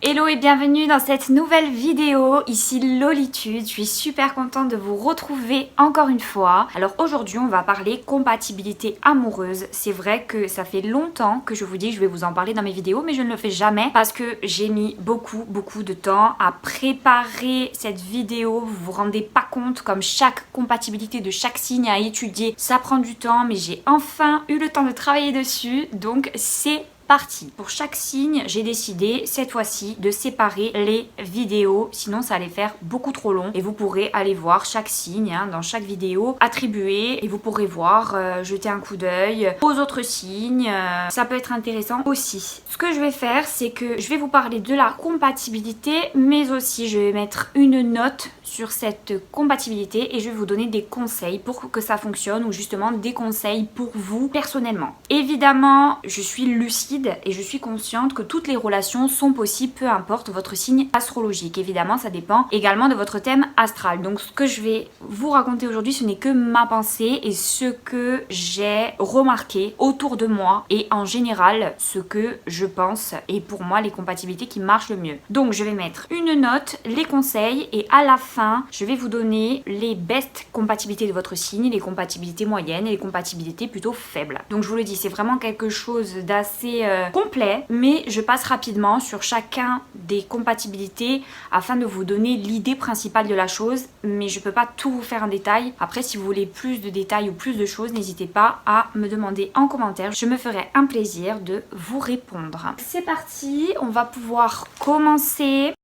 Hello et bienvenue dans cette nouvelle vidéo, ici Lolitude, je suis super contente de vous retrouver encore une fois. Alors aujourd'hui on va parler compatibilité amoureuse. C'est vrai que ça fait longtemps que je vous dis que je vais vous en parler dans mes vidéos, mais je ne le fais jamais parce que j'ai mis beaucoup de temps à préparer cette vidéo. Vous vous rendez pas compte comme chaque compatibilité de chaque signe à étudier, ça prend du temps, mais j'ai enfin eu le temps de travailler dessus, donc c'est parti. Pour chaque signe, j'ai décidé cette fois-ci de séparer les vidéos, sinon ça allait faire beaucoup trop long et vous pourrez aller voir chaque signe dans chaque vidéo attribué et vous pourrez voir, jeter un coup d'œil aux autres signes, ça peut être intéressant aussi. Ce que je vais faire, c'est que je vais vous parler de la compatibilité, mais aussi je vais mettre une note sur cette compatibilité et je vais vous donner des conseils pour que ça fonctionne ou justement des conseils pour vous personnellement. Évidemment, je suis lucide et je suis consciente que toutes les relations sont possibles, peu importe votre signe astrologique. Évidemment, ça dépend également de votre thème astral. Donc ce que je vais vous raconter aujourd'hui, ce n'est que ma pensée et ce que j'ai remarqué autour de moi et en général ce que je pense et pour moi les compatibilités qui marchent le mieux. Donc je vais mettre une note, les conseils et à la fin, je vais vous donner les best compatibilités de votre signe, les compatibilités moyennes et les compatibilités plutôt faibles. Donc je vous le dis, c'est vraiment quelque chose d'assez complet, mais je passe rapidement sur chacun des compatibilités afin de vous donner l'idée principale de la chose, mais je peux pas tout vous faire en détail. Après, si vous voulez plus de détails ou plus de choses, n'hésitez pas à me demander en commentaire, je me ferai un plaisir de vous répondre. C'est parti, on va pouvoir commencer.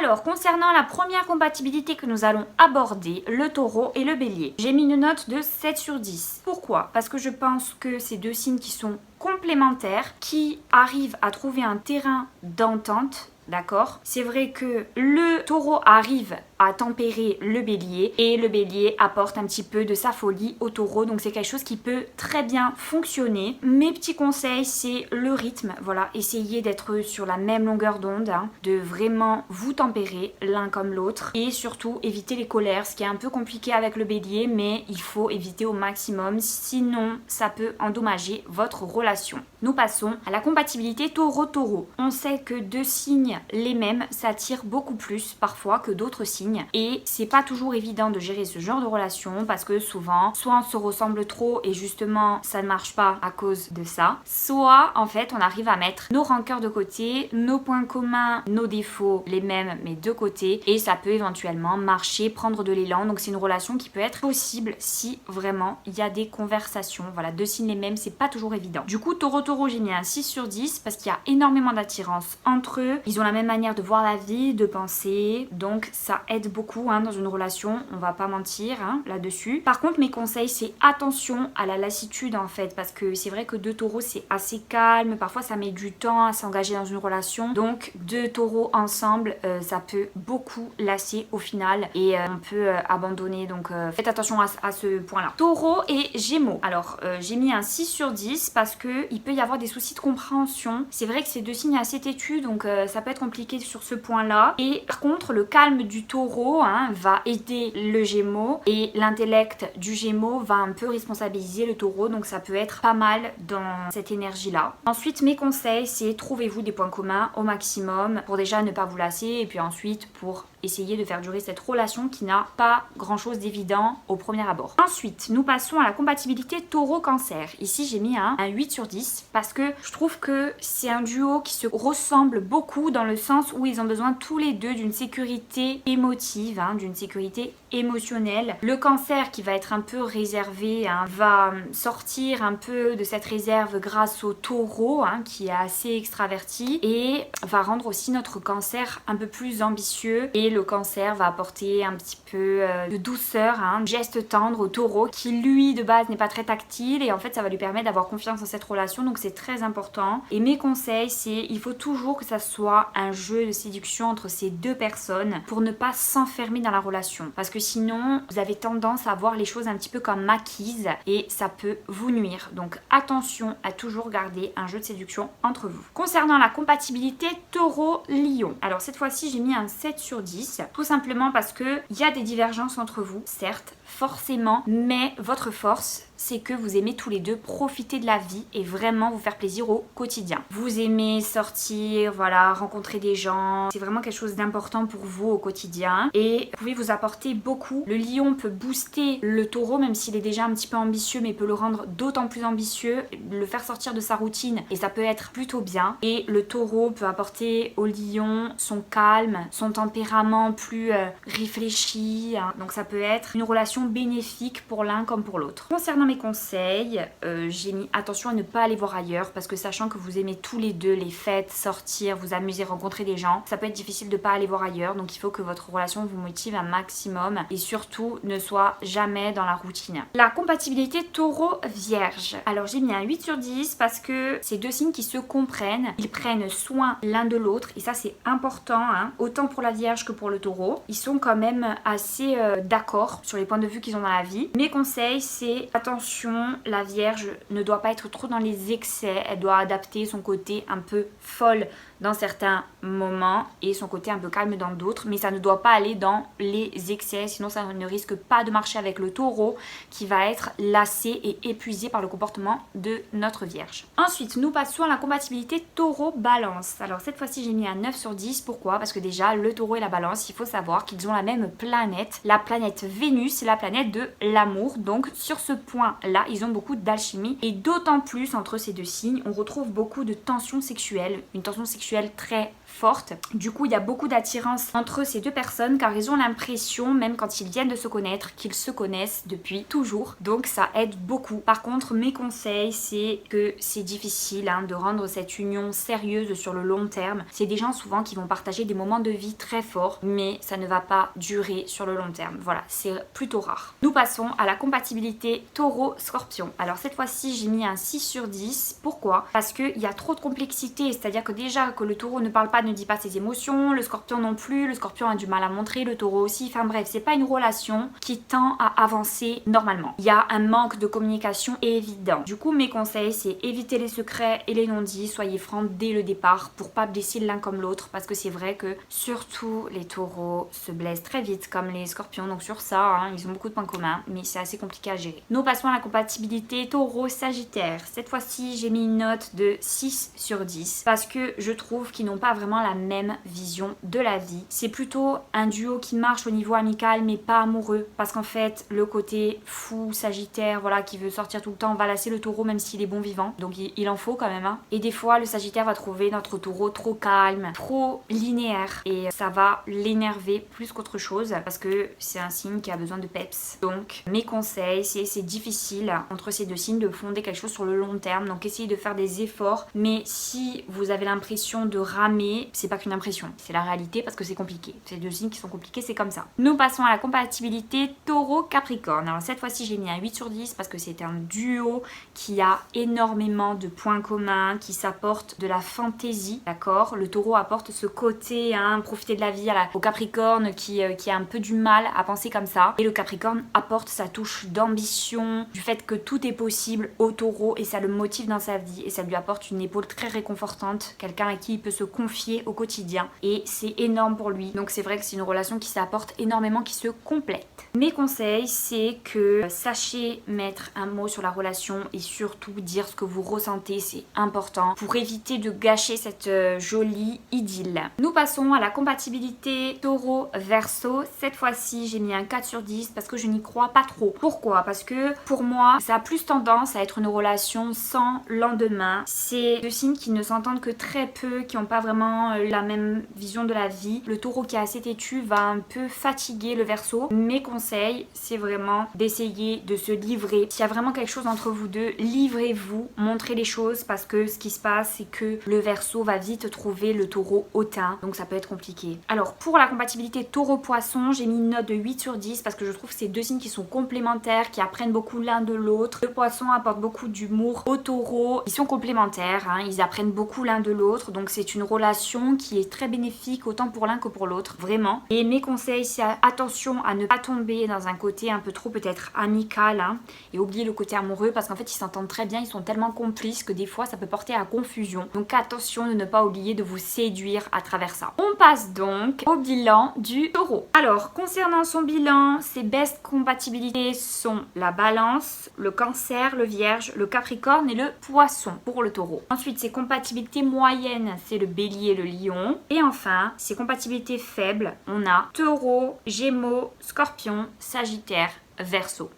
Alors, concernant la première compatibilité que nous allons aborder, le taureau et le bélier, j'ai mis une note de 7 sur 10. Pourquoi? Parce que je pense que ces deux signes qui sont complémentaires, qui arrivent à trouver un terrain d'entente. D'accord? C'est vrai que le taureau arrive à tempérer le bélier et le bélier apporte un petit peu de sa folie au taureau, donc c'est quelque chose qui peut très bien fonctionner. Mes petits conseils, c'est le rythme, voilà, essayez d'être sur la même longueur d'onde, de vraiment vous tempérer l'un comme l'autre et surtout éviter les colères, ce qui est un peu compliqué avec le bélier, mais il faut éviter au maximum, sinon ça peut endommager votre relation. Nous passons à la compatibilité taureau-taureau. On sait que deux signes les mêmes s'attirent beaucoup plus parfois que d'autres signes et c'est pas toujours évident de gérer ce genre de relation parce que souvent soit on se ressemble trop et justement ça ne marche pas à cause de ça, soit en fait on arrive à mettre nos rancœurs de côté, nos points communs, nos défauts les mêmes mais de côté et ça peut éventuellement marcher, prendre de l'élan. Donc c'est une relation qui peut être possible si vraiment il y a des conversations. Voilà, deux signes les mêmes, c'est pas toujours évident. Du coup taureau, j'ai mis un 6 sur 10 parce qu'il y a énormément d'attirance entre eux. Ils ont la même manière de voir la vie, de penser, donc ça aide beaucoup dans une relation, on va pas mentir là-dessus. Par contre, mes conseils, c'est attention à la lassitude en fait, parce que c'est vrai que deux taureaux, c'est assez calme, parfois ça met du temps à s'engager dans une relation, donc deux taureaux ensemble, ça peut beaucoup lasser au final et on peut abandonner, donc faites attention à ce point-là. Taureau et Gémeaux. Alors, j'ai mis un 6 sur 10 parce que il peut y avoir des soucis de compréhension. C'est vrai que c'est deux signes assez têtus, donc ça peut être compliqué sur ce point-là. Et par contre, le calme du taureau va aider le Gémeaux et l'intellect du Gémeaux va un peu responsabiliser le taureau, donc ça peut être pas mal dans cette énergie-là. Ensuite, mes conseils, c'est trouvez-vous des points communs au maximum pour déjà ne pas vous lasser et puis ensuite pour essayer de faire durer cette relation qui n'a pas grand chose d'évident au premier abord. Ensuite, nous passons à la compatibilité taureau-cancer. Ici, j'ai mis un 8 sur 10 parce que je trouve que c'est un duo qui se ressemble beaucoup dans le sens où ils ont besoin tous les deux d'une sécurité émotive, d'une sécurité émotionnelle. Le cancer qui va être un peu réservé va sortir un peu de cette réserve grâce au taureau qui est assez extraverti et va rendre aussi notre cancer un peu plus ambitieux et le cancer va apporter un petit peu de douceur, geste tendre au taureau qui lui de base n'est pas très tactile et en fait ça va lui permettre d'avoir confiance dans cette relation, donc c'est très important. Et mes conseils, c'est il faut toujours que ça soit un jeu de séduction entre ces deux personnes pour ne pas s'enfermer dans la relation, parce que sinon vous avez tendance à voir les choses un petit peu comme acquises et ça peut vous nuire, donc attention à toujours garder un jeu de séduction entre vous. Concernant la compatibilité taureau-lion, alors cette fois-ci j'ai mis un 7 sur 10 tout simplement parce que il y a des divergences entre vous, certes, forcément, mais votre force, c'est que vous aimez tous les deux profiter de la vie et vraiment vous faire plaisir au quotidien. Vous aimez sortir, voilà, rencontrer des gens, c'est vraiment quelque chose d'important pour vous au quotidien et vous pouvez vous apporter beaucoup. Le lion peut booster le taureau, même s'il est déjà un petit peu ambitieux, mais peut le rendre d'autant plus ambitieux, le faire sortir de sa routine et ça peut être plutôt bien. Et le taureau peut apporter au lion son calme, son tempérament plus réfléchi, hein. Donc ça peut être une relation bénéfique pour l'un comme pour l'autre. Concernant mes conseils, j'ai mis attention à ne pas aller voir ailleurs parce que sachant que vous aimez tous les deux les fêtes, sortir, vous amuser, rencontrer des gens, ça peut être difficile de pas aller voir ailleurs, donc il faut que votre relation vous motive un maximum et surtout ne soit jamais dans la routine. La compatibilité taureau-vierge. Alors j'ai mis un 8 sur 10 parce que c'est deux signes qui se comprennent, ils prennent soin l'un de l'autre et ça c'est important, hein, autant pour la vierge que pour le taureau. Ils sont quand même assez d'accord sur les points de vue qu'ils ont dans la vie. Mes conseils c'est attention, la vierge ne doit pas être trop dans les excès, elle doit adapter son côté un peu folle dans certains moments et son côté un peu calme dans d'autres, mais ça ne doit pas aller dans les excès, sinon ça ne risque pas de marcher avec le taureau qui va être lassé et épuisé par le comportement de notre vierge. Ensuite, nous passons à la compatibilité taureau-balance. Alors cette fois-ci j'ai mis un 9 sur 10, pourquoi? Parce que déjà le taureau et la balance, il faut savoir qu'ils ont la même planète, la planète Vénus, c'est la planète de l'amour, donc sur ce point-là, ils ont beaucoup d'alchimie et d'autant plus entre ces deux signes, on retrouve beaucoup de tension sexuelle, une tension sexuelle très forte. Du coup, il y a beaucoup d'attirance entre ces deux personnes car ils ont l'impression, même quand ils viennent de se connaître, qu'ils se connaissent depuis toujours. Donc ça aide beaucoup. Par contre, mes conseils, c'est que c'est difficile de rendre cette union sérieuse sur le long terme. C'est des gens souvent qui vont partager des moments de vie très forts, mais ça ne va pas durer sur le long terme. Voilà, c'est plutôt rare. Nous passons à la compatibilité taureau-scorpion. Alors cette fois-ci, j'ai mis un 6 sur 10. Pourquoi? Parce qu'il y a trop de complexité, c'est-à-dire que déjà que le taureau ne parle pas, ne dit pas ses émotions, le scorpion non plus, le scorpion a du mal à montrer, le taureau aussi, enfin bref, c'est pas une relation qui tend à avancer normalement. Il y a un manque de communication évident. Du coup, mes conseils, c'est éviter les secrets et les non-dits, soyez francs dès le départ pour pas blesser l'un comme l'autre, parce que c'est vrai que surtout les taureaux se blessent très vite comme les scorpions, donc sur ça, ils ont beaucoup de points communs, mais c'est assez compliqué à gérer. Nous passons à la compatibilité taureau-sagittaire. Cette fois-ci, j'ai mis une note de 6 sur 10 parce que je trouve qu'ils n'ont pas vraiment la même vision de la vie. C'est plutôt un duo qui marche au niveau amical mais pas amoureux parce qu'en fait le côté fou sagittaire, voilà, qui veut sortir tout le temps va lasser le taureau même s'il est bon vivant, donc il en faut quand même, et des fois le sagittaire va trouver notre taureau trop calme, trop linéaire et ça va l'énerver plus qu'autre chose parce que c'est un signe qui a besoin de peps. Donc mes conseils, c'est difficile entre ces deux signes de fonder quelque chose sur le long terme, donc essayez de faire des efforts, mais si vous avez l'impression de ramer, c'est pas qu'une impression, c'est la réalité parce que c'est compliqué. Ces deux signes qui sont compliqués, c'est comme ça. Nous passons à la compatibilité taureau-capricorne. Alors cette fois-ci, j'ai mis un 8 sur 10 parce que c'est un duo qui a énormément de points communs, qui s'apporte de la fantaisie, d'accord? Le taureau apporte ce côté, profiter de la vie au capricorne qui a un peu du mal à penser comme ça. Et le capricorne apporte sa touche d'ambition, du fait que tout est possible au taureau et ça le motive dans sa vie et ça lui apporte une épaule très réconfortante, quelqu'un à qui il peut se confier au quotidien et c'est énorme pour lui. Donc c'est vrai que c'est une relation qui s'apporte énormément, qui se complète. Mes conseils, c'est que sachez mettre un mot sur la relation et surtout dire ce que vous ressentez, c'est important pour éviter de gâcher cette jolie idylle. Nous passons à la compatibilité taureau-verseau. Cette fois-ci, j'ai mis un 4 sur 10 parce que je n'y crois pas trop. Pourquoi? Parce que pour moi, ça a plus tendance à être une relation sans lendemain. C'est deux signes qui ne s'entendent que très peu, qui n'ont pas vraiment la même vision de la vie. Le taureau qui est assez têtu va un peu fatiguer le verseau. Mes conseils, c'est vraiment d'essayer de se livrer. S'il y a vraiment quelque chose entre vous deux, livrez-vous, montrez les choses parce que ce qui se passe, c'est que le verseau va vite trouver le taureau hautain, donc ça peut être compliqué. Alors pour la compatibilité taureau-poisson, j'ai mis une note de 8 sur 10 parce que je trouve que c'est deux signes qui sont complémentaires, qui apprennent beaucoup l'un de l'autre. Le poisson apporte beaucoup d'humour au taureau, ils sont complémentaires, ils apprennent beaucoup l'un de l'autre, Donc c'est une relation qui est très bénéfique autant pour l'un que pour l'autre, vraiment. Et mes conseils, c'est attention à ne pas tomber dans un côté un peu trop peut-être amical, hein, et oublier le côté amoureux parce qu'en fait ils s'entendent très bien, ils sont tellement complices que des fois ça peut porter à confusion. Donc attention de ne pas oublier de vous séduire à travers ça. On passe donc au bilan du taureau. Alors concernant son bilan, ses best compatibilités sont la balance, le cancer, le vierge, le capricorne et le poisson pour le taureau. Ensuite ses compatibilités moyennes, c'est le bélier et le lion. Et enfin ses compatibilités faibles, on a taureau, gémeaux, scorpion, sagittaire, verseau.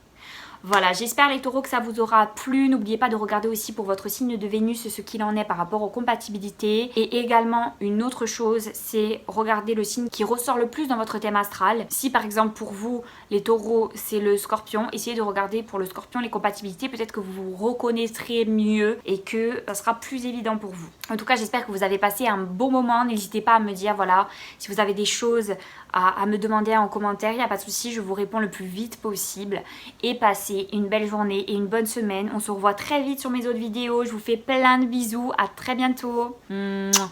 Voilà, j'espère les taureaux que ça vous aura plu. N'oubliez pas de regarder aussi pour votre signe de Vénus ce qu'il en est par rapport aux compatibilités. Et également une autre chose, c'est regarder le signe qui ressort le plus dans votre thème astral. Si par exemple pour vous, les taureaux, c'est le scorpion, essayez de regarder pour le scorpion les compatibilités. Peut-être que vous vous reconnaîtrez mieux et que ça sera plus évident pour vous. En tout cas, j'espère que vous avez passé un beau moment. N'hésitez pas à me dire, voilà, si vous avez des choses à me demander en commentaire, il n'y a pas de souci, je vous réponds le plus vite possible. Et passez une belle journée et une bonne semaine. On se revoit très vite sur mes autres vidéos. Je vous fais plein de bisous. À très bientôt. Mouah.